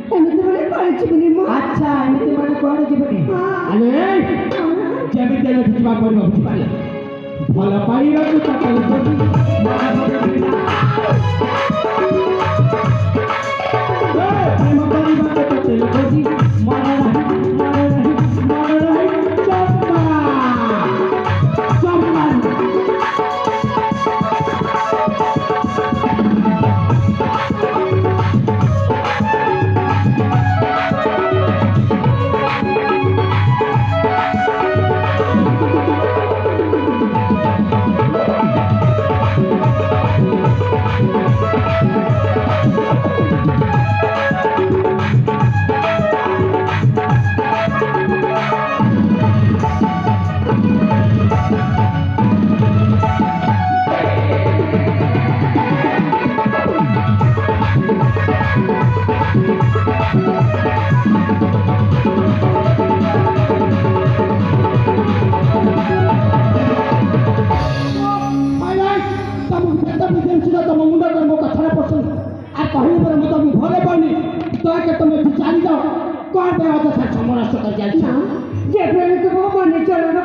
ଏମିତି ମାନେ କୁଆଡ଼େ ଯିବୁନି ମୁଁ। ଆଚ୍ଛା ଏମିତି ମାନେ କୁଆଡ଼େ ଯିବନି? ଆରେ ଯେମିତି ହେଲେ ଯିବା ପଡ଼ିବ ବୁଝିପାରିଲ? ଭଲ ପାଇବାକୁ ଚାକର କରି ପ୍ରେମ କରିବାକୁ ଚାକର କରି ମନ ନାହିଁ ଚମ୍ପା ଚମ୍ପା ତମ ମୁଣ୍ଡ ମୋ କଥାରେ ପସନ୍ଦ ଆଉ କହିବ ପରେ ମୁଁ ତମକୁ ଭଲ ପାଉନି ଦୟାକେ ତମେ ଜାଣିଯାଅ କ'ଣ ପାଇଁ ଅଯଥା ସମୟ ନଷ୍ଟ କରି ଯାଇଛ ଯେ ପ୍ରେମିକ ମୋ ମନେ ଚଳନ